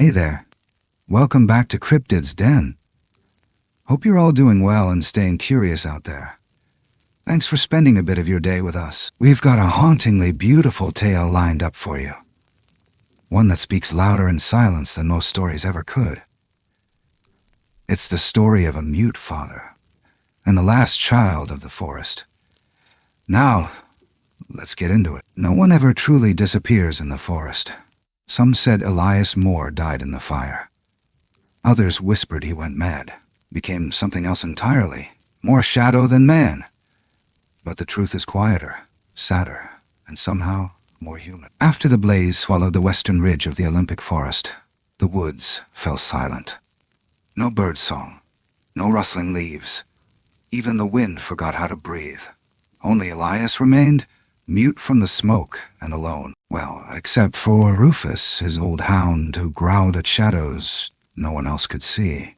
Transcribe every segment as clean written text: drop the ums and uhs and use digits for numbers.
Hey there. Welcome back to CRYPTID'S Den. Hope you're all doing well and staying curious out there. Thanks for spending a bit of your day with us. We've got a hauntingly beautiful tale lined up for you. One that speaks louder in silence than most stories ever could. It's the story of a mute father and the last child of the forest. Now, let's get into it. No one ever truly disappears in the forest. Some said Elias Moore died in the fire. Others whispered he went mad, became something else entirely, more shadow than man. But the truth is quieter, sadder, and somehow more human. After the blaze swallowed the western ridge of the Olympic forest, the woods fell silent. No bird song, no rustling leaves. Even the wind forgot how to breathe. Only Elias remained, mute from the smoke and alone. Well, except for Rufus, his old hound, who growled at shadows no one else could see.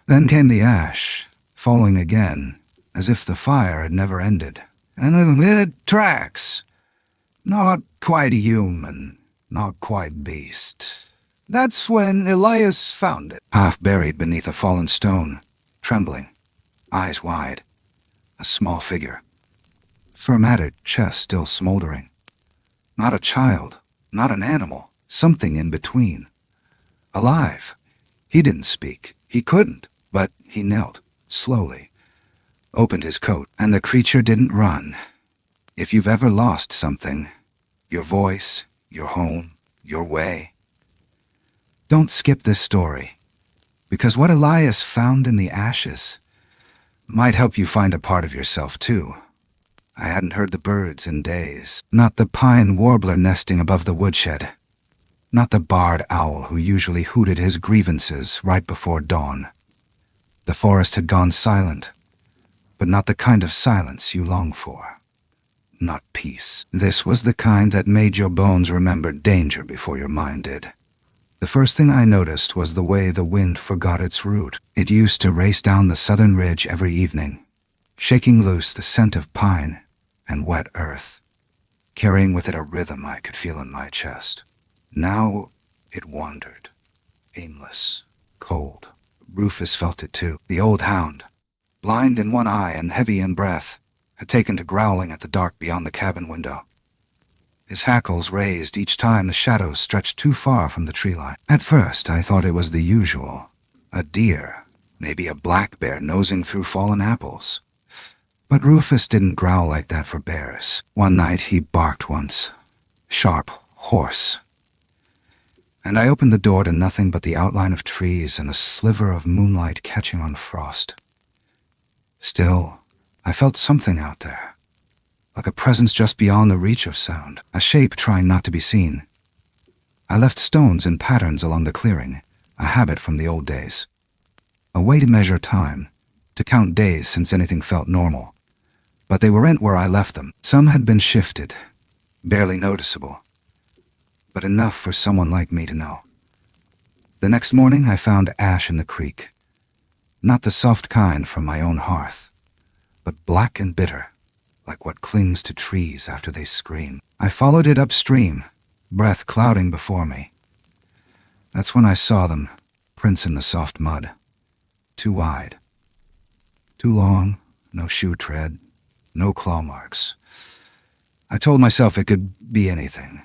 Then came the ash, falling again, as if the fire had never ended. And it tracks. Not quite human, not quite beast. That's when Elias found it, half buried beneath a fallen stone, trembling, eyes wide, a small figure. Firm-matted chest still smoldering. Not a child, not an animal, something in between. Alive. He didn't speak. He couldn't, but he knelt, slowly, opened his coat, and the creature didn't run. If you've ever lost something, your voice, your home, your way, don't skip this story, because what Elias found in the ashes might help you find a part of yourself too. I hadn't heard the birds in days, not the pine warbler nesting above the woodshed, not the barred owl who usually hooted his grievances right before dawn. The forest had gone silent, but not the kind of silence you long for. Not peace. This was the kind that made your bones remember danger before your mind did. The first thing I noticed was the way the wind forgot its route. It used to race down the southern ridge every evening, shaking loose the scent of pine and wet earth, carrying with it a rhythm I could feel in my chest. Now it wandered, aimless, cold. Rufus felt it too. The old hound, blind in one eye and heavy in breath, had taken to growling at the dark beyond the cabin window. His hackles raised each time the shadows stretched too far from the tree line. At first I thought it was the usual, a deer, maybe a black bear nosing through fallen apples. But Rufus didn't growl like that for bears. One night he barked once, sharp, hoarse. And I opened the door to nothing but the outline of trees and a sliver of moonlight catching on frost. Still, I felt something out there, like a presence just beyond the reach of sound, a shape trying not to be seen. I left stones in patterns along the clearing, a habit from the old days. A way to measure time, to count days since anything felt normal. But they weren't where I left them. Some had been shifted, barely noticeable, but enough for someone like me to know. The next morning I found ash in the creek. Not the soft kind from my own hearth, but black and bitter, like what clings to trees after they scream. I followed it upstream, breath clouding before me. That's when I saw them, prints in the soft mud. Too wide. Too long, no shoe tread, no claw marks. I told myself it could be anything.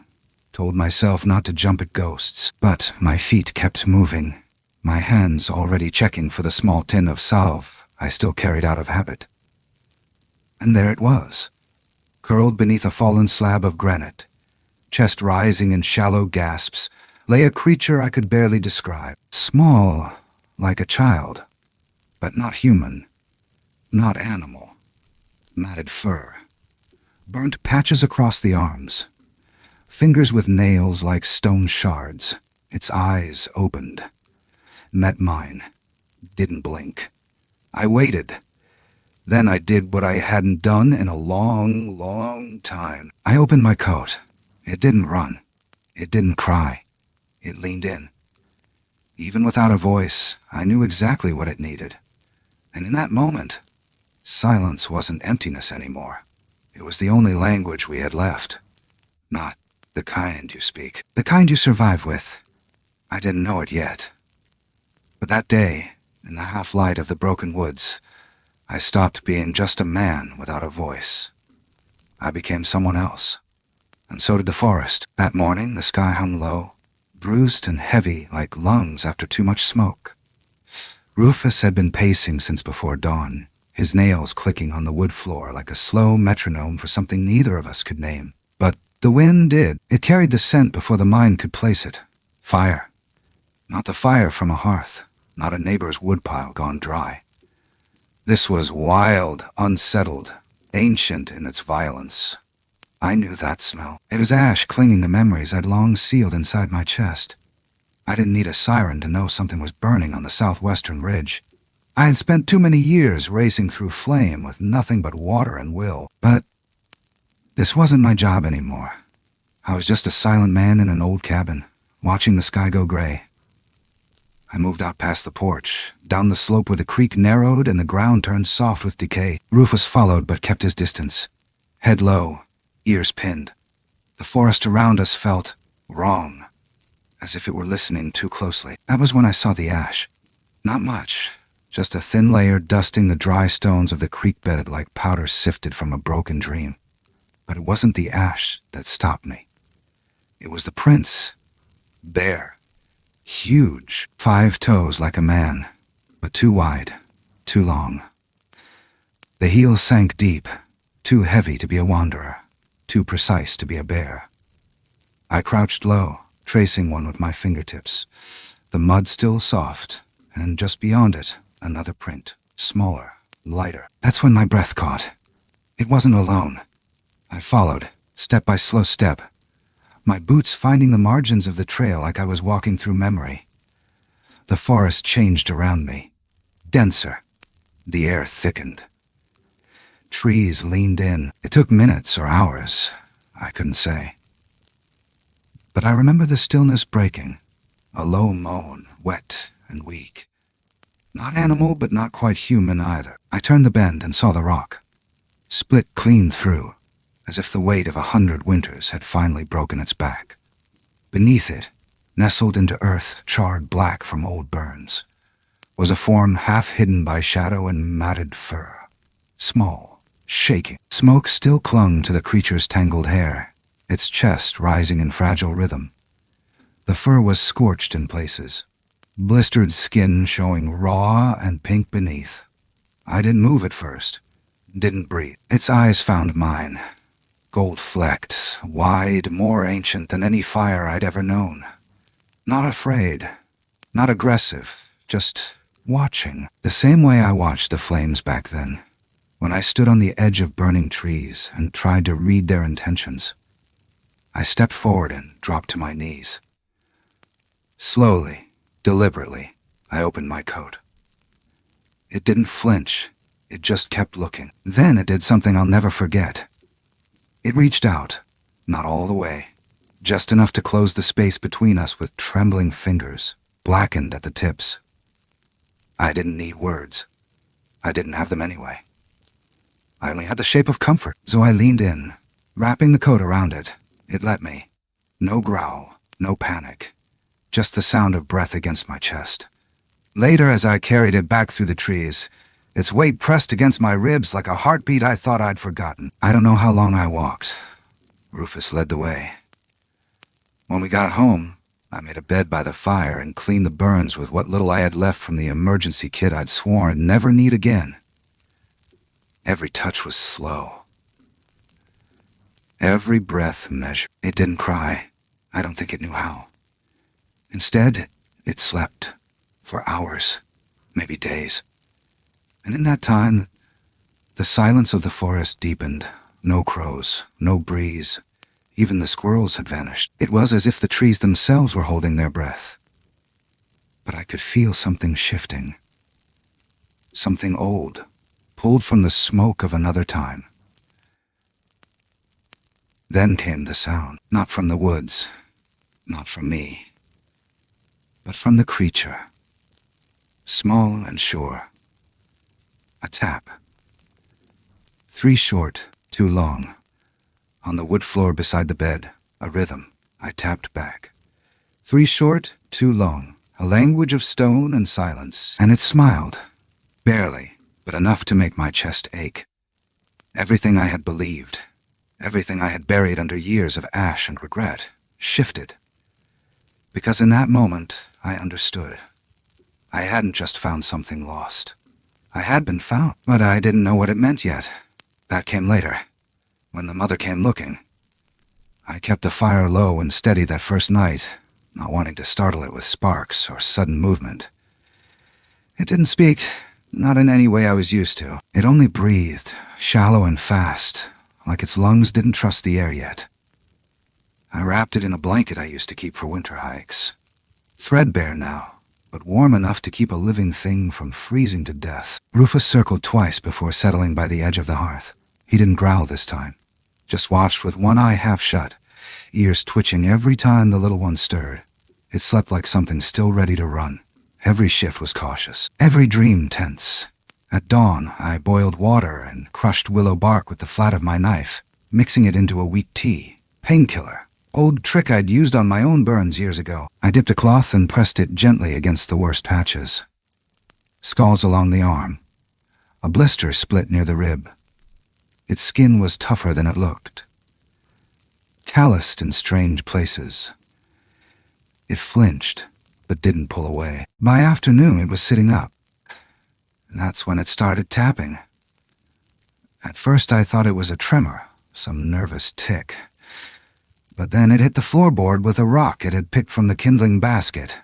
Told myself not to jump at ghosts, but my feet kept moving, my hands already checking for the small tin of salve I still carried out of habit. And there it was, curled beneath a fallen slab of granite, chest rising in shallow gasps, lay a creature I could barely describe. Small, like a child, but not human, not animal. Matted fur, burnt patches across the arms, fingers with nails like stone shards. Its eyes opened, met mine, didn't blink. I waited. Then I did what I hadn't done in a long, long time. I opened my coat. It didn't run. It didn't cry. It leaned in. Even without a voice, I knew exactly what it needed. And in that moment, silence wasn't emptiness anymore. It was the only language we had left. Not the kind you speak, the kind you survive with. I didn't know it yet. But that day, in the half-light of the broken woods, I stopped being just a man without a voice. I became someone else. And so did the forest. That morning, the sky hung low, bruised and heavy like lungs after too much smoke. Rufus had been pacing since before dawn, his nails clicking on the wood floor like a slow metronome for something neither of us could name. But the wind did. It carried the scent before the mind could place it. Fire. Not the fire from a hearth, not a neighbor's woodpile gone dry. This was wild, unsettled, ancient in its violence. I knew that smell. It was ash clinging to memories I'd long sealed inside my chest. I didn't need a siren to know something was burning on the southwestern ridge. I had spent too many years racing through flame with nothing but water and will. But this wasn't my job anymore. I was just a silent man in an old cabin, watching the sky go gray. I moved out past the porch, down the slope where the creek narrowed and the ground turned soft with decay. Rufus followed but kept his distance, head low, ears pinned. The forest around us felt wrong, as if it were listening too closely. That was when I saw the ash. Not much, just a thin layer dusting the dry stones of the creek bed like powder sifted from a broken dream. But it wasn't the ash that stopped me. It was the prints. Bare. Huge. 5 toes like a man, but too wide, too long. The heels sank deep, too heavy to be a wanderer, too precise to be a bear. I crouched low, tracing one with my fingertips. The mud still soft, and just beyond it, another print, smaller, lighter. That's when my breath caught. It wasn't alone. I followed, step by slow step, my boots finding the margins of the trail like I was walking through memory. The forest changed around me, denser. The air thickened. Trees leaned in. It took minutes or hours, I couldn't say. But I remember the stillness breaking, a low moan, wet and weak. Not animal, but not quite human either. I turned the bend and saw the rock, split clean through, as if the weight of 100 winters had finally broken its back. Beneath it, nestled into earth charred black from old burns, was a form half hidden by shadow and matted fur. Small, shaking. Smoke still clung to the creature's tangled hair, its chest rising in fragile rhythm. The fur was scorched in places, blistered skin showing raw and pink beneath. I didn't move at first, didn't breathe. Its eyes found mine, gold-flecked, wide, more ancient than any fire I'd ever known. Not afraid, not aggressive, just watching, the same way I watched the flames back then, when I stood on the edge of burning trees and tried to read their intentions. I stepped forward and dropped to my knees. Slowly, deliberately, I opened my coat. It didn't flinch, it just kept looking. Then it did something I'll never forget. It reached out, not all the way, just enough to close the space between us with trembling fingers, blackened at the tips. I didn't need words. I didn't have them anyway. I only had the shape of comfort, so I leaned in, wrapping the coat around it. It let me. No growl, no panic, just the sound of breath against my chest. Later, as I carried it back through the trees, its weight pressed against my ribs like a heartbeat I thought I'd forgotten. I don't know how long I walked. Rufus led the way. When we got home, I made a bed by the fire and cleaned the burns with what little I had left from the emergency kit I'd sworn I'd never need again. Every touch was slow. Every breath measured. It didn't cry. I don't think it knew how. Instead, it slept. For hours, maybe days. And in that time, the silence of the forest deepened. No crows, no breeze. Even the squirrels had vanished. It was as if the trees themselves were holding their breath. But I could feel something shifting. Something old, pulled from the smoke of another time. Then came the sound, not from the woods, not from me, but from the creature. Small and sure. A tap. 3 short, 2 long. On the wood floor beside the bed, a rhythm. I tapped back. 3 short, 2 long, a language of stone and silence. And it smiled. Barely, but enough to make my chest ache. Everything I had believed, everything I had buried under years of ash and regret, shifted. Because in that moment, I understood. I hadn't just found something lost. I had been found, but I didn't know what it meant yet. That came later, when the mother came looking. I kept the fire low and steady that first night, not wanting to startle it with sparks or sudden movement. It didn't speak, not in any way I was used to. It only breathed, shallow and fast, like its lungs didn't trust the air yet. I wrapped it in a blanket I used to keep for winter hikes. Threadbare now, but warm enough to keep a living thing from freezing to death. Rufus circled twice before settling by the edge of the hearth. He didn't growl this time, just watched with one eye half shut, ears twitching every time the little one stirred. It slept like something still ready to run. Every shift was cautious, every dream tense. At dawn, I boiled water and crushed willow bark with the flat of my knife, mixing it into a weak tea. Painkiller. Old trick I'd used on my own burns years ago. I dipped a cloth and pressed it gently against the worst patches. Scalds along the arm. A blister split near the rib. Its skin was tougher than it looked. Calloused in strange places. It flinched, but didn't pull away. By afternoon, it was sitting up. That's when it started tapping. At first, I thought it was a tremor, some nervous tick. But then it hit the floorboard with a rock it had picked from the kindling basket.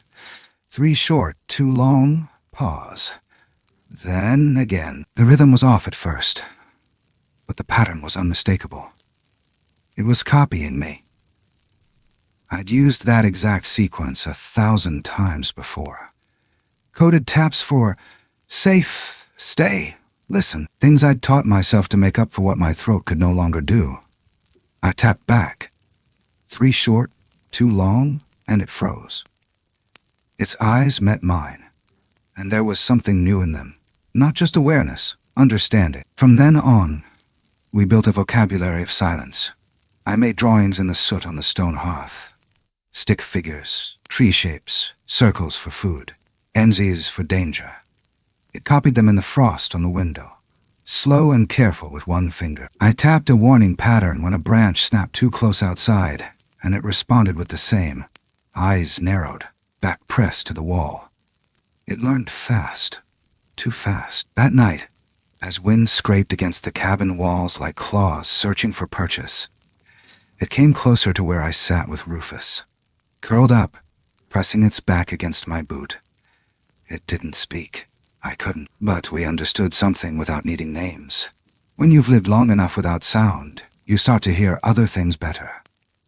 3 short, 2 long, pause. Then again. The rhythm was off at first, but the pattern was unmistakable. It was copying me. I'd used that exact sequence 1,000 times before. Coded taps for safe, stay, listen, things I'd taught myself to make up for what my throat could no longer do. I tapped back. 3 short, 2 long, and it froze. Its eyes met mine, and there was something new in them. Not just awareness, understanding. From then on, we built a vocabulary of silence. I made drawings in the soot on the stone hearth. Stick figures, tree shapes, circles for food, N's for danger. It copied them in the frost on the window. Slow and careful with one finger. I tapped a warning pattern when a branch snapped too close outside, and it responded with the same. Eyes narrowed, back pressed to the wall. It learned fast, too fast. That night, as wind scraped against the cabin walls like claws searching for purchase, it came closer to where I sat with Rufus, curled up, pressing its back against my boot. It didn't speak. I couldn't, but we understood something without needing names. When you've lived long enough without sound, you start to hear other things better.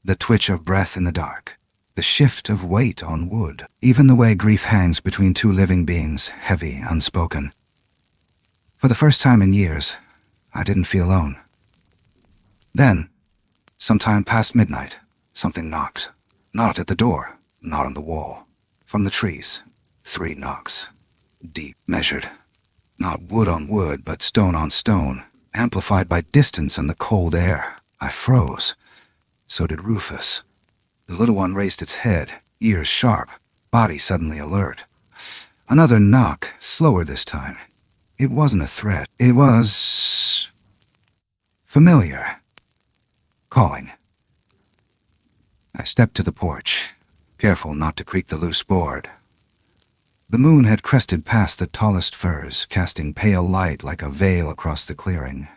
The twitch of breath in the dark, the shift of weight on wood, even the way grief hangs between 2 living beings, heavy, unspoken. For the first time in years, I didn't feel alone. Then, sometime past midnight, something knocked. Not at the door, not on the wall. From the trees, 3 knocks. Deep, measured. Not wood on wood, but stone on stone, amplified by distance and the cold air. I froze. So did Rufus. The little one raised its head, ears sharp, body suddenly alert. Another knock, slower this time. It wasn't a threat. It was familiar. Calling. I stepped to the porch, careful not to creak the loose board. The moon had crested past the tallest firs, casting pale light like a veil across the clearing.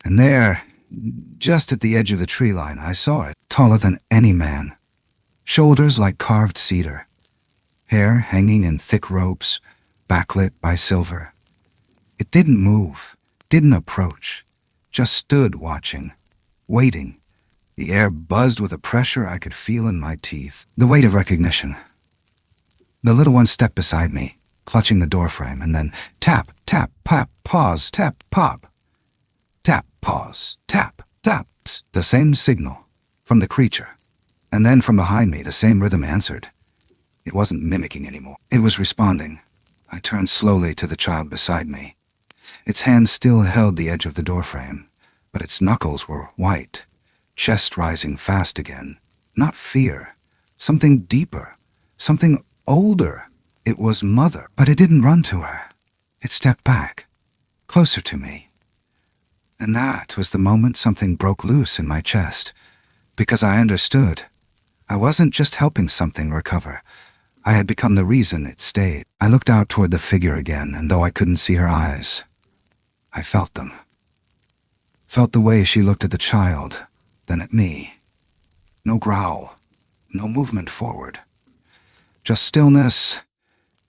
And there, just at the edge of the tree line, I saw it, taller than any man. Shoulders like carved cedar. Hair hanging in thick ropes, backlit by silver. It didn't move, didn't approach, just stood watching, waiting. The air buzzed with a pressure I could feel in my teeth, the weight of recognition. The little one stepped beside me, clutching the doorframe, and then tap, tap, pop, pause, tap, pop. Tap, pause, tap, tap. The same signal from the creature. And then from behind me, the same rhythm answered. It wasn't mimicking anymore. It was responding. I turned slowly to the child beside me. Its hand still held the edge of the doorframe, but its knuckles were white, chest rising fast again. Not fear, something deeper, something older. It was Mother, but it didn't run to her. It stepped back, closer to me. And that was the moment something broke loose in my chest, because I understood. I wasn't just helping something recover. I had become the reason it stayed. I looked out toward the figure again, and though I couldn't see her eyes, I felt them. Felt the way she looked at the child, then at me. No growl, no movement forward. Just stillness,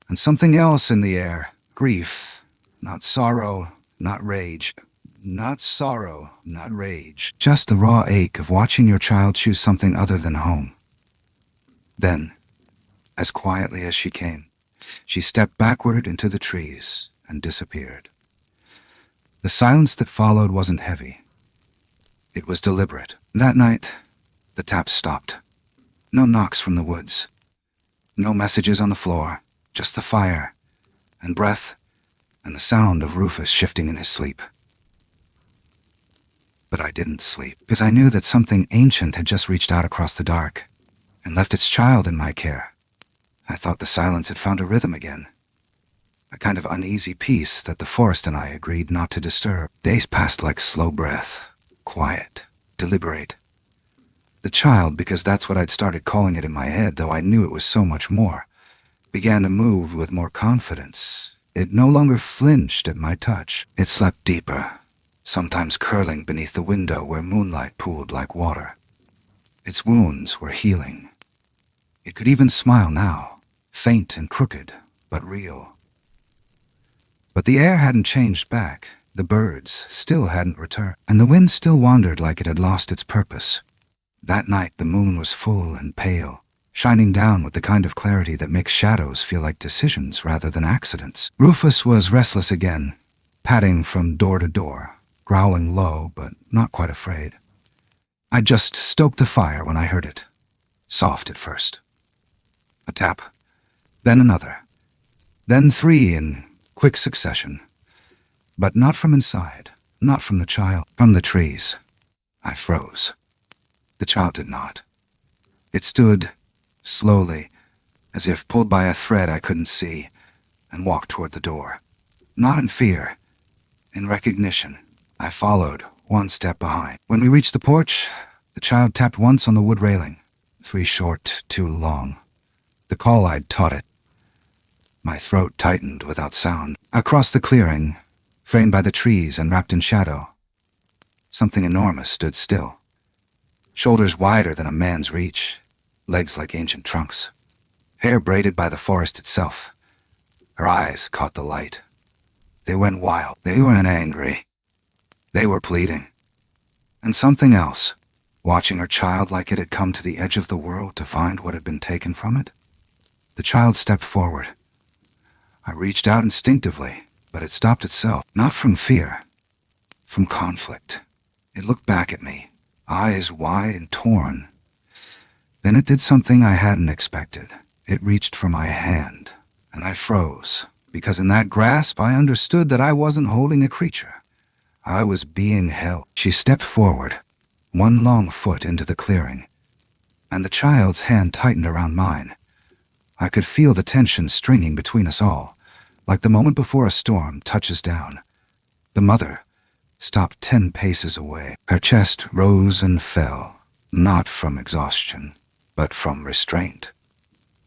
and something else in the air. Grief, not sorrow, not rage. Not sorrow, not rage. Just the raw ache of watching your child choose something other than home. Then, as quietly as she came, she stepped backward into the trees and disappeared. The silence that followed wasn't heavy. It was deliberate. That night, the taps stopped. No knocks from the woods. No messages on the floor. Just the fire, and breath, and the sound of Rufus shifting in his sleep. But I didn't sleep, because I knew that something ancient had just reached out across the dark and left its child in my care. I thought the silence had found a rhythm again, a kind of uneasy peace that the forest and I agreed not to disturb. Days passed like slow breath, quiet, deliberate. The child, because that's what I'd started calling it in my head, though I knew it was so much more, began to move with more confidence. It no longer flinched at my touch. It slept deeper, sometimes curling beneath the window where moonlight pooled like water. Its wounds were healing. It could even smile now, faint and crooked, but real. But the air hadn't changed back. The birds still hadn't returned, and the wind still wandered like it had lost its purpose. That night the moon was full and pale, shining down with the kind of clarity that makes shadows feel like decisions rather than accidents. Rufus was restless again, padding from door to door, growling low but not quite afraid. I just stoked the fire when I heard it, soft at first. A tap, then another, then 3 in quick succession. But not from inside, not from the child, from the trees. I froze. The child did not. It stood, slowly, as if pulled by a thread I couldn't see, and walked toward the door. Not in fear, in recognition. I followed, 1 step behind. When we reached the porch, the child tapped once on the wood railing. 3 short, 2 long. The call I'd taught it. My throat tightened without sound. Across the clearing, framed by the trees and wrapped in shadow, something enormous stood still. Shoulders wider than a man's reach, legs like ancient trunks, hair braided by the forest itself. Her eyes caught the light. They went wild. They weren't angry. They were pleading. And something else, watching her child like it had come to the edge of the world to find what had been taken from it. The child stepped forward. I reached out instinctively, but it stopped itself, not from fear, from conflict. It looked back at me, eyes wide and torn. Then it did something I hadn't expected. It reached for my hand, and I froze, because in that grasp I understood that I wasn't holding a creature. I was being held. She stepped forward, 1 long foot into the clearing, and the child's hand tightened around mine. I could feel the tension stringing between us all, like the moment before a storm touches down. The mother stopped 10 paces away. Her chest rose and fell, not from exhaustion, but from restraint.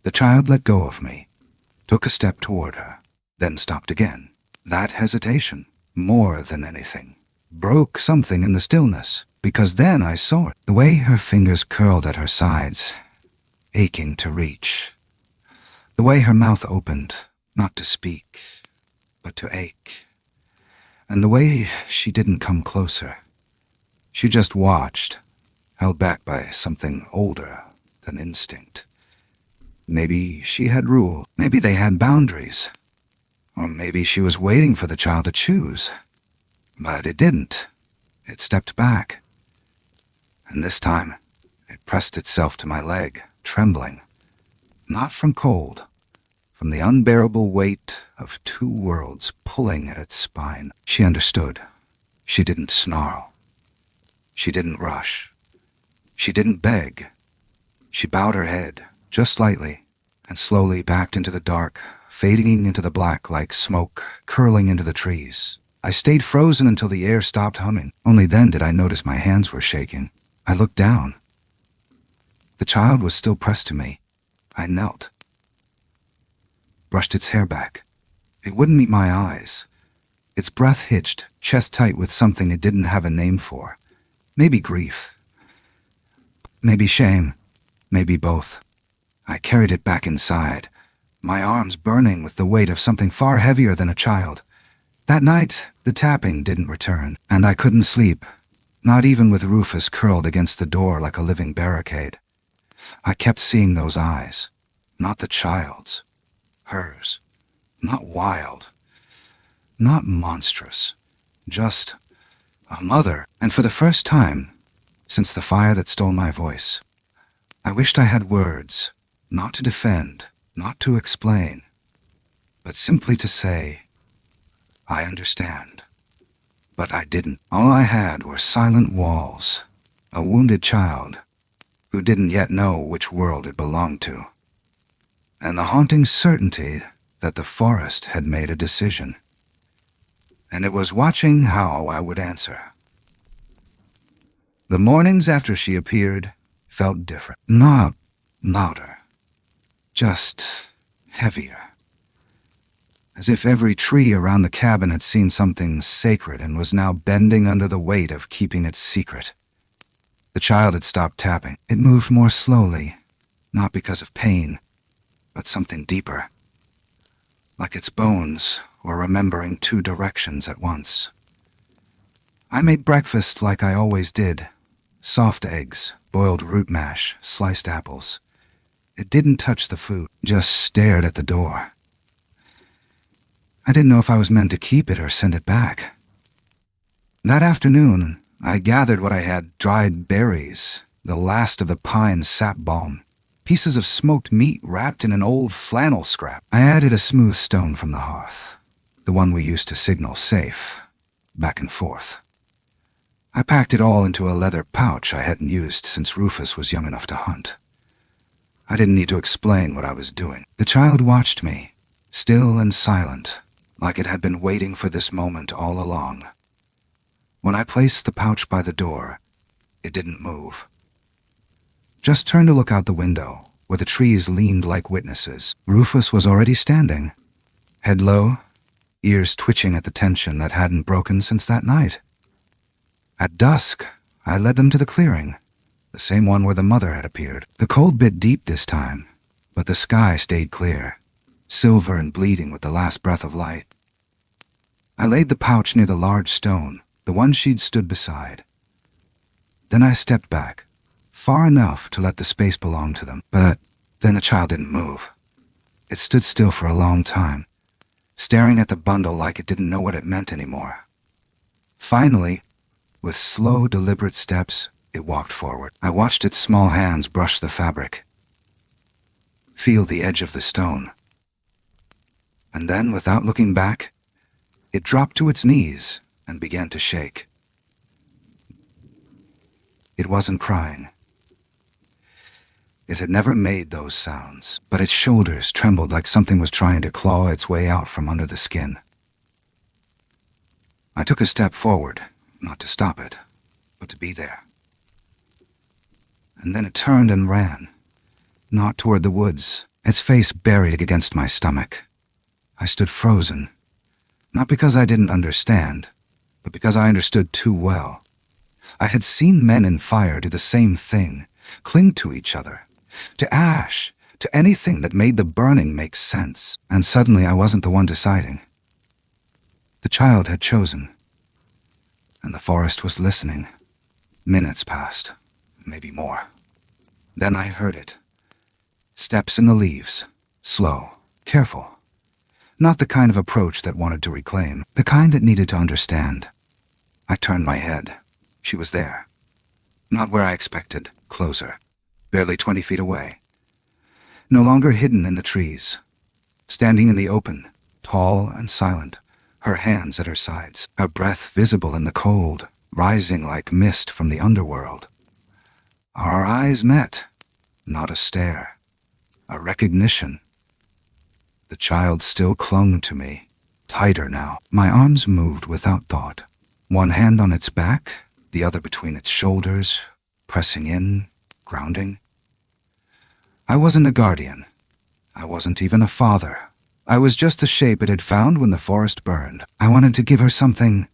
The child let go of me, took a step toward her, then stopped again. That hesitation, more than anything, broke something in the stillness, because then I saw it. The way her fingers curled at her sides, aching to reach. The way her mouth opened, not to speak, but to ache. And the way she didn't come closer. She just watched, held back by something older than instinct. Maybe she had rule. Maybe they had boundaries. Or maybe she was waiting for the child to choose. But it didn't. It stepped back. And this time, it pressed itself to my leg, trembling. Not from cold, from the unbearable weight of 2 worlds pulling at its spine. She understood. She didn't snarl. She didn't rush. She didn't beg. She bowed her head, just lightly, and slowly backed into the dark, fading into the black like smoke curling into the trees. I stayed frozen until the air stopped humming. Only then did I notice my hands were shaking. I looked down. The child was still pressed to me. I knelt, brushed its hair back. It wouldn't meet my eyes. Its breath hitched, chest tight with something it didn't have a name for. Maybe grief. Maybe shame. Maybe both. I carried it back inside, my arms burning with the weight of something far heavier than a child. That night, the tapping didn't return, and I couldn't sleep, not even with Rufus curled against the door like a living barricade. I kept seeing those eyes, not the child's, hers, not wild, not monstrous, just a mother. And for the first time, since the fire that stole my voice, I wished I had words, not to defend, not to explain, but simply to say, I understand. But I didn't. All I had were silent walls, a wounded child who didn't yet know which world it belonged to, and the haunting certainty that the forest had made a decision, and it was watching how I would answer. The mornings after she appeared felt different. Not louder, just heavier. As if every tree around the cabin had seen something sacred and was now bending under the weight of keeping its secret. The child had stopped tapping. It moved more slowly, not because of pain, but something deeper. Like its bones were remembering two directions at once. I made breakfast like I always did. Soft eggs, boiled root mash, sliced apples. It didn't touch the food, just stared at the door. I didn't know if I was meant to keep it or send it back. That afternoon, I gathered what I had: dried berries, the last of the pine sap balm, pieces of smoked meat wrapped in an old flannel scrap. I added a smooth stone from the hearth, the one we used to signal safe, back and forth. I packed it all into a leather pouch I hadn't used since Rufus was young enough to hunt. I didn't need to explain what I was doing. The child watched me, still and silent, like it had been waiting for this moment all along. When I placed the pouch by the door, it didn't move. Just turned to look out the window, where the trees leaned like witnesses. Rufus was already standing, head low, ears twitching at the tension that hadn't broken since that night. At dusk, I led them to the clearing, the same one where the mother had appeared. The cold bit deep this time, but the sky stayed clear, silver and bleeding with the last breath of light. I laid the pouch near the large stone, the one she'd stood beside. Then I stepped back, far enough to let the space belong to them. But then the child didn't move. It stood still for a long time, staring at the bundle like it didn't know what it meant anymore. Finally, with slow, deliberate steps, it walked forward. I watched its small hands brush the fabric, feel the edge of the stone. And then, without looking back, it dropped to its knees and began to shake. It wasn't crying. It had never made those sounds, but its shoulders trembled like something was trying to claw its way out from under the skin. I took a step forward, not to stop it, but to be there. And then it turned and ran, not toward the woods, its face buried against my stomach. I stood frozen, not because I didn't understand, but because I understood too well. I had seen men in fire do the same thing, cling to each other, to ash, to anything that made the burning make sense. And suddenly I wasn't the one deciding. The child had chosen, and the forest was listening. Minutes passed, maybe more. Then I heard it. Steps in the leaves, slow, careful. Not the kind of approach that wanted to reclaim, the kind that needed to understand. I turned my head. She was there. Not where I expected, closer, barely 20 feet away. No longer hidden in the trees. Standing in the open, tall and silent, her hands at her sides, her breath visible in the cold, rising like mist from the underworld. Our eyes met, not a stare, a recognition. The child still clung to me, tighter now. My arms moved without thought, one hand on its back, the other between its shoulders, pressing in, grounding. I wasn't a guardian. I wasn't even a father. I was just the shape it had found when the forest burned. I wanted to give her something,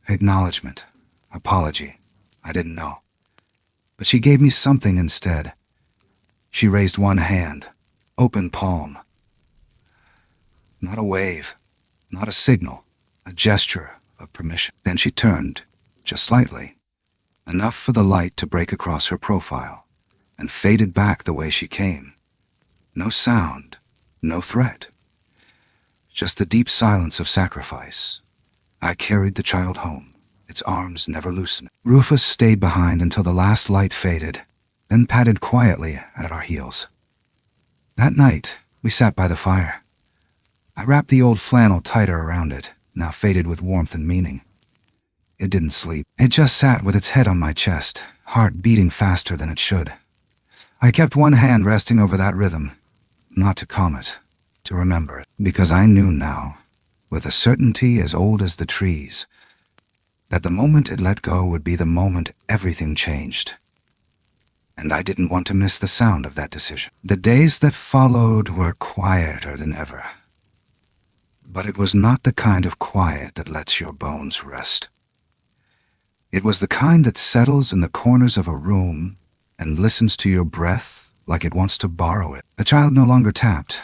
acknowledgement, apology. I didn't know. But she gave me something instead. She raised one hand, open palm. Not a wave, not a signal, a gesture of permission. Then she turned, just slightly, enough for the light to break across her profile, and faded back the way she came. No sound, no threat. Just the deep silence of sacrifice. I carried the child home, its arms never loosening. Rufus stayed behind until the last light faded, then padded quietly at our heels. That night, we sat by the fire. I wrapped the old flannel tighter around it, now faded with warmth and meaning. It didn't sleep. It just sat with its head on my chest, heart beating faster than it should. I kept one hand resting over that rhythm, not to calm it, to remember it, because I knew now, with a certainty as old as the trees, that the moment it let go would be the moment everything changed. And I didn't want to miss the sound of that decision. The days that followed were quieter than ever. But it was not the kind of quiet that lets your bones rest. It was the kind that settles in the corners of a room and listens to your breath like it wants to borrow it. The child no longer tapped,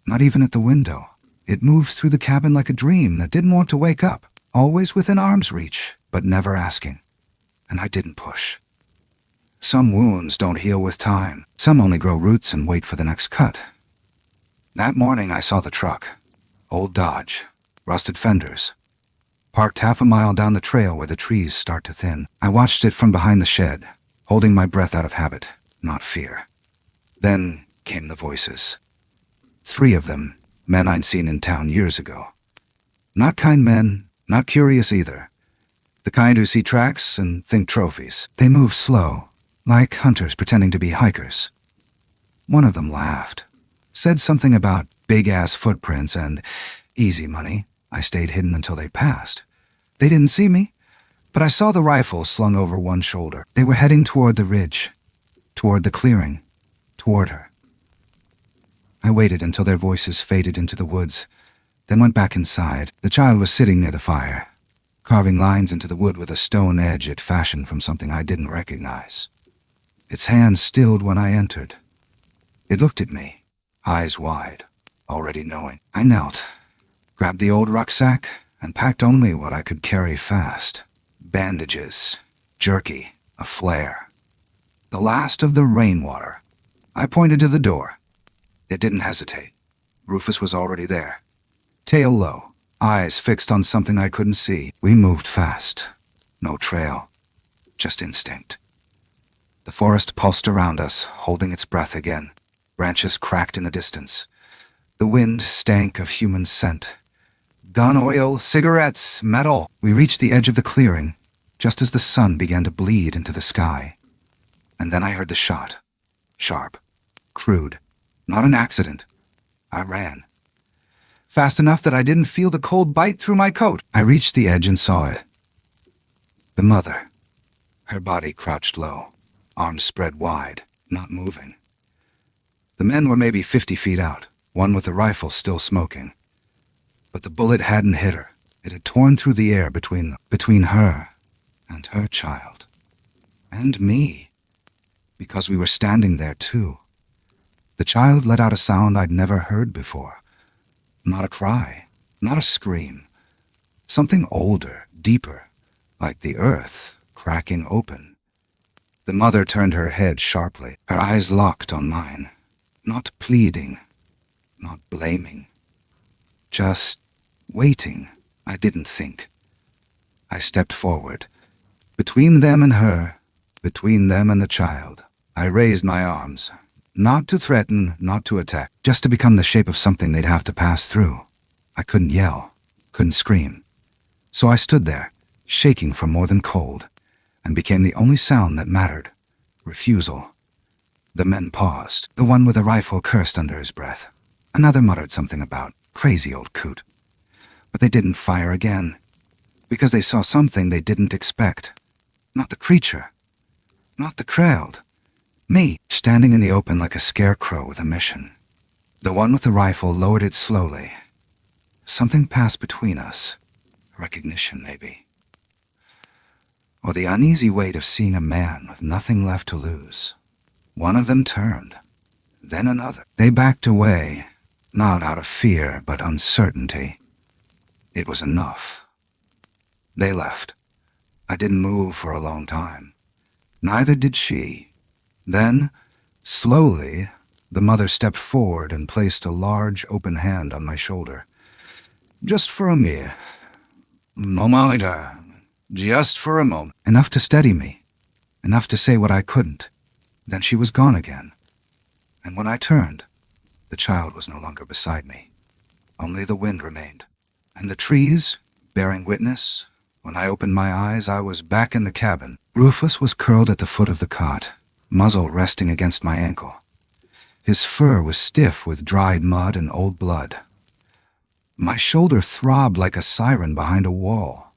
not even at the window. It moved through the cabin like a dream that didn't want to wake up, always within arm's reach, but never asking. And I didn't push. Some wounds don't heal with time. Some only grow roots and wait for the next cut. That morning I saw the truck. Old Dodge, rusted fenders, parked half a mile down the trail where the trees start to thin. I watched it from behind the shed, holding my breath out of habit, not fear. Then came the voices. 3 of them, men I'd seen in town years ago. Not kind men, not curious either. The kind who see tracks and think trophies. They moved slow, like hunters pretending to be hikers. One of them laughed, said something about big-ass footprints and easy money. I stayed hidden until they passed. They didn't see me, but I saw the rifle slung over one shoulder. They were heading toward the ridge, toward the clearing, toward her. I waited until their voices faded into the woods, then went back inside. The child was sitting near the fire, carving lines into the wood with a stone edge it fashioned from something I didn't recognize. Its hand stilled when I entered. It looked at me, eyes wide, already knowing. I knelt, grabbed the old rucksack, and packed only what I could carry fast. Bandages, jerky, a flare. The last of the rainwater. I pointed to the door. It didn't hesitate. Rufus was already there. Tail low, eyes fixed on something I couldn't see. We moved fast. No trail, just instinct. The forest pulsed around us, holding its breath again. Branches cracked in the distance. The wind stank of human scent. Gun oil, cigarettes, metal. We reached the edge of the clearing, just as the sun began to bleed into the sky. And then I heard the shot. Sharp, crude, not an accident. I ran. Fast enough that I didn't feel the cold bite through my coat. I reached the edge and saw it. The mother. Her body crouched low, arms spread wide, not moving. The men were maybe 50 feet out, one with a rifle still smoking. But the bullet hadn't hit her. It had torn through the air between her and her child. And me. Because we were standing there too. The child let out a sound I'd never heard before. Not a cry, not a scream. Something older, deeper, like the earth cracking open. The mother turned her head sharply, her eyes locked on mine. Not pleading, not blaming. Just waiting. I didn't think. I stepped forward. Between them and her, between them and the child, I raised my arms. Not to threaten, not to attack, just to become the shape of something they'd have to pass through. I couldn't yell, couldn't scream. So I stood there, shaking from more than cold, and became the only sound that mattered. Refusal. The men paused. The one with the rifle cursed under his breath. Another muttered something about crazy old coot. But they didn't fire again, because they saw something they didn't expect. Not the creature. Not the crowd. Me, standing in the open like a scarecrow with a mission. The one with the rifle lowered it slowly. Something passed between us. Recognition, maybe. Or the uneasy weight of seeing a man with nothing left to lose. One of them turned. Then another. They backed away, not out of fear, but uncertainty. It was enough. They left. I didn't move for a long time. Neither did she. Then, slowly, the mother stepped forward and placed a large open hand on my shoulder. Just for a mere moment. Just for a moment. Enough to steady me. Enough to say what I couldn't. Then she was gone again. And when I turned, the child was no longer beside me. Only the wind remained. And the trees, bearing witness. When I opened my eyes, I was back in the cabin. Rufus was curled at the foot of the cot, muzzle resting against my ankle. His fur was stiff with dried mud and old blood. My shoulder throbbed like a siren behind a wall.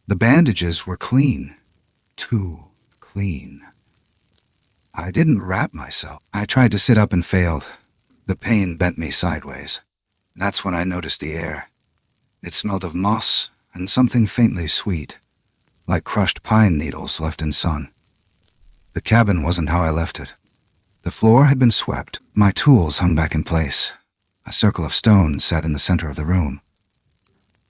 The bandages were clean. Too clean. I didn't wrap myself. I tried to sit up and failed. The pain bent me sideways. That's when I noticed the air. It smelled of moss and something faintly sweet, like crushed pine needles left in sun. The cabin wasn't how I left it. The floor had been swept. My tools hung back in place. A circle of stones sat in the center of the room.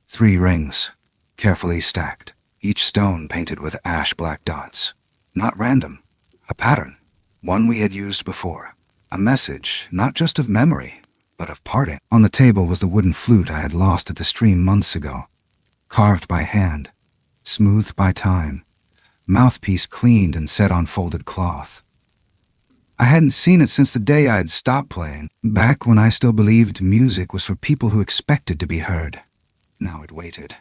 3 rings, carefully stacked, each stone painted with ash-black dots. Not random. A pattern. One we had used before. A message, not just of memory, but of parting. On the table was the wooden flute I had lost at the stream months ago. Carved by hand, smoothed by time, mouthpiece cleaned and set on folded cloth. I hadn't seen it since the day I had stopped playing, back when I still believed music was for people who expected to be heard. Now it waited.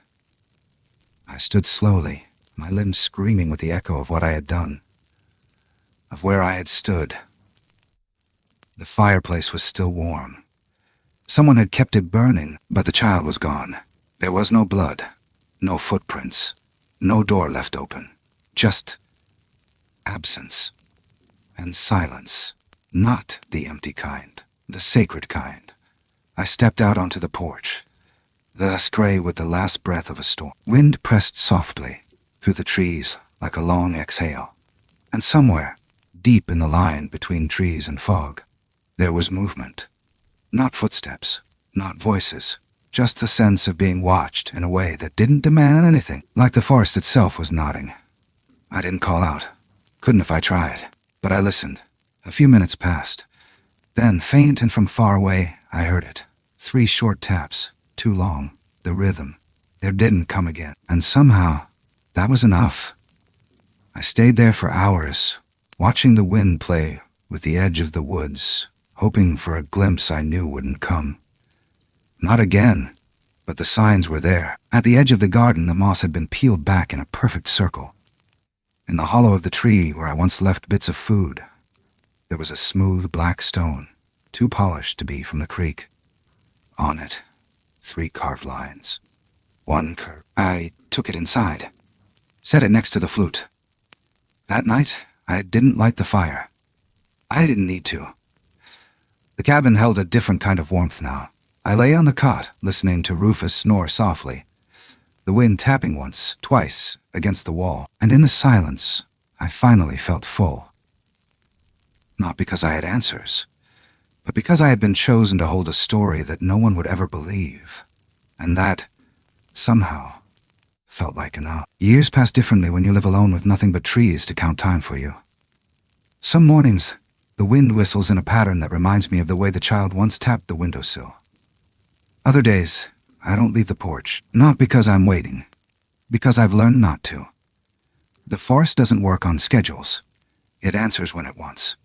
I stood slowly, my limbs screaming with the echo of what I had done, of where I had stood. The fireplace was still warm. Someone had kept it burning, but the child was gone. There was no blood, no footprints, no door left open. Just absence and silence. Not the empty kind, the sacred kind. I stepped out onto the porch, thus gray with the last breath of a storm. Wind pressed softly through the trees like a long exhale. And somewhere, deep in the line between trees and fog, there was movement. Not footsteps, not voices, just the sense of being watched in a way that didn't demand anything, like the forest itself was nodding. I didn't call out. Couldn't if I tried. But I listened. A few minutes passed. Then, faint and from far away, I heard it. 3 short taps, too long. The rhythm. It didn't come again. And somehow, that was enough. I stayed there for hours, watching the wind play with the edge of the woods, hoping for a glimpse I knew wouldn't come. Not again, but the signs were there. At the edge of the garden, the moss had been peeled back in a perfect circle. In the hollow of the tree where I once left bits of food, there was a smooth black stone, too polished to be from the creek. On it, 3 carved lines. 1 curve. I took it inside, set it next to the flute. That night, I didn't light the fire. I didn't need to. The cabin held a different kind of warmth now. I lay on the cot, listening to Rufus snore softly, the wind tapping once, twice, against the wall, and in the silence, I finally felt full. Not because I had answers, but because I had been chosen to hold a story that no one would ever believe, and that, somehow, felt like enough. Years pass differently when you live alone with nothing but trees to count time for you. Some mornings, the wind whistles in a pattern that reminds me of the way the child once tapped the windowsill. Other days, I don't leave the porch, not because I'm waiting, because I've learned not to. The forest doesn't work on schedules. It answers when it wants.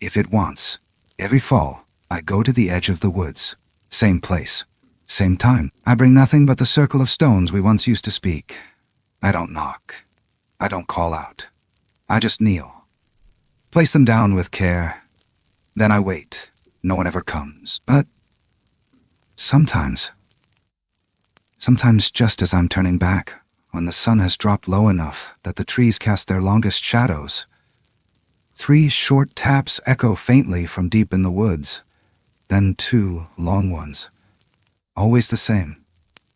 If it wants, every fall, I go to the edge of the woods. Same place, same time. I bring nothing but the circle of stones we once used to speak. I don't knock. I don't call out. I just kneel. Place them down with care, Then I wait. No one ever comes. But sometimes just as I'm turning back, when the sun has dropped low enough that the trees cast their longest shadows, 3 short taps echo faintly from deep in the woods, then 2 long ones. Always the same,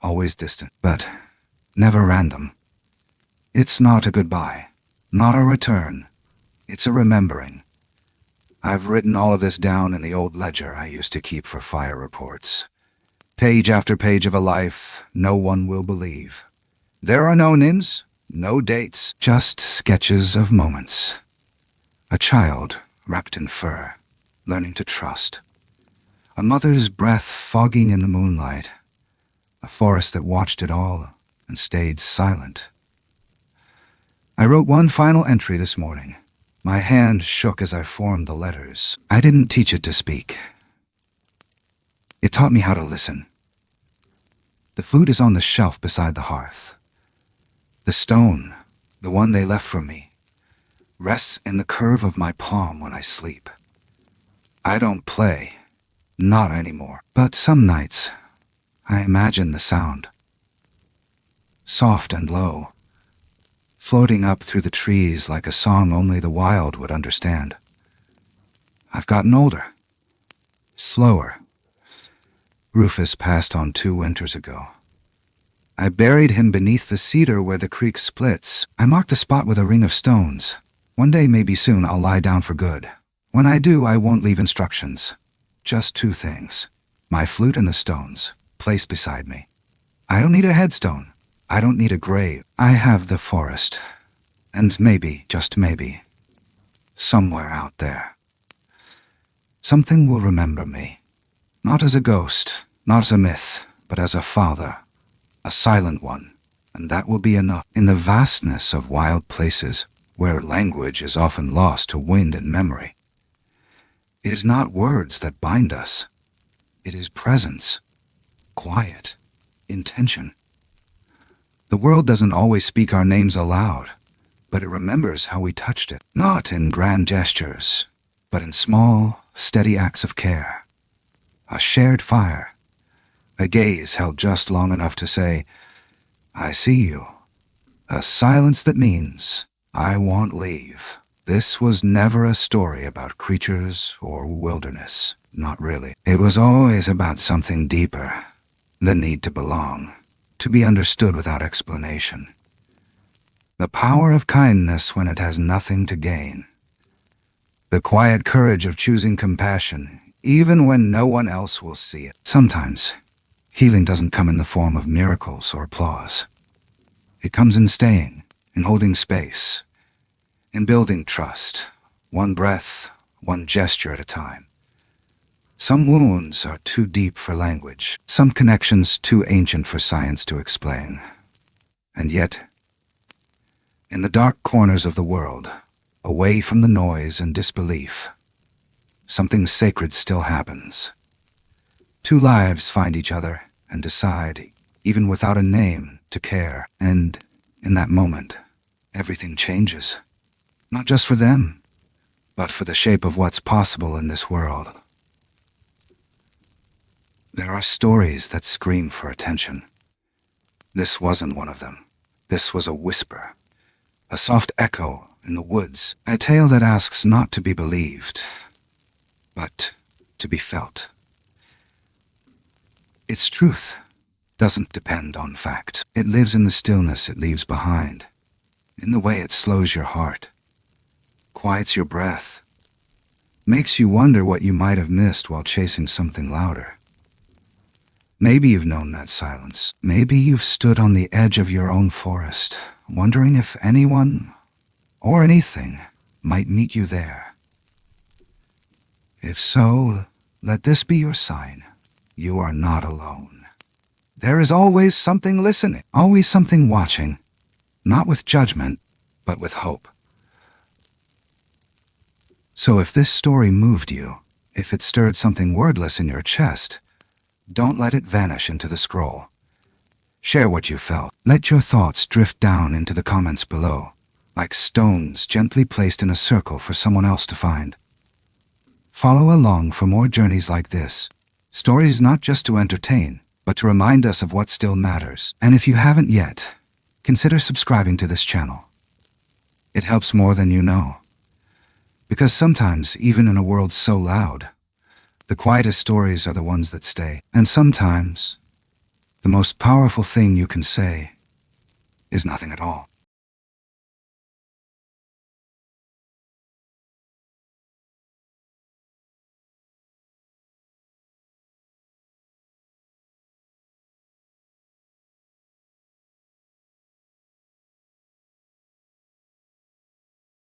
always distant, but never random. It's not a goodbye, not a return. It's a remembering. I've written all of this down in the old ledger I used to keep for fire reports. Page after page of a life no one will believe. There are no names, no dates, just sketches of moments. A child wrapped in fur, learning to trust. A mother's breath fogging in the moonlight. A forest that watched it all and stayed silent. I wrote one final entry this morning. My hand shook as I formed the letters. I didn't teach it to speak. It taught me how to listen. The food is on the shelf beside the hearth. The stone, the one they left for me, rests in the curve of my palm when I sleep. I don't play, not anymore, but some nights I imagine the sound. Soft and low, floating up through the trees like a song only the wild would understand. I've gotten older, slower. Rufus passed on 2 winters ago. I buried him beneath the cedar where the creek splits. I marked the spot with a ring of stones. One day, maybe soon, I'll lie down for good. When I do, I won't leave instructions. Just 2 things. My flute and the stones, placed beside me. I don't need a headstone. I don't need a grave. I have the forest. And maybe, just maybe, somewhere out there, something will remember me. Not as a ghost, not as a myth, but as a father, a silent one, and that will be enough. In the vastness of wild places, where language is often lost to wind and memory, it is not words that bind us. It is presence, quiet, intention. The world doesn't always speak our names aloud, but it remembers how we touched it, not in grand gestures, but in small, steady acts of care. A shared fire, a gaze held just long enough to say, I see you. A silence that means, I won't leave. This was never a story about creatures or wilderness, not really. It was always about something deeper, the need to belong, to be understood without explanation. The power of kindness when it has nothing to gain. The quiet courage of choosing compassion, even when no one else will see it. Sometimes, healing doesn't come in the form of miracles or applause. It comes in staying, in holding space, in building trust, one breath, one gesture at a time. Some wounds are too deep for language, some connections too ancient for science to explain. And yet, in the dark corners of the world, away from the noise and disbelief, something sacred still happens. 2 lives find each other and decide, even without a name, to care. And in that moment, everything changes. Not just for them, but for the shape of what's possible in this world. There are stories that scream for attention. This wasn't one of them. This was a whisper, a soft echo in the woods, a tale that asks not to be believed, but to be felt. Its truth doesn't depend on fact. It lives in the stillness it leaves behind, in the way it slows your heart, quiets your breath, makes you wonder what you might have missed while chasing something louder. Maybe you've known that silence. Maybe you've stood on the edge of your own forest, wondering if anyone or anything might meet you there. If so, let this be your sign. You are not alone. There is always something listening, always something watching, not with judgment, but with hope. So if this story moved you, if it stirred something wordless in your chest, don't let it vanish into the scroll. Share what you felt. Let your thoughts drift down into the comments below, like stones gently placed in a circle for someone else to find. Follow along for more journeys like this. Stories not just to entertain, but to remind us of what still matters. And if you haven't yet, consider subscribing to this channel. It helps more than you know. Because sometimes, even in a world so loud, the quietest stories are the ones that stay. And sometimes, the most powerful thing you can say is nothing at all.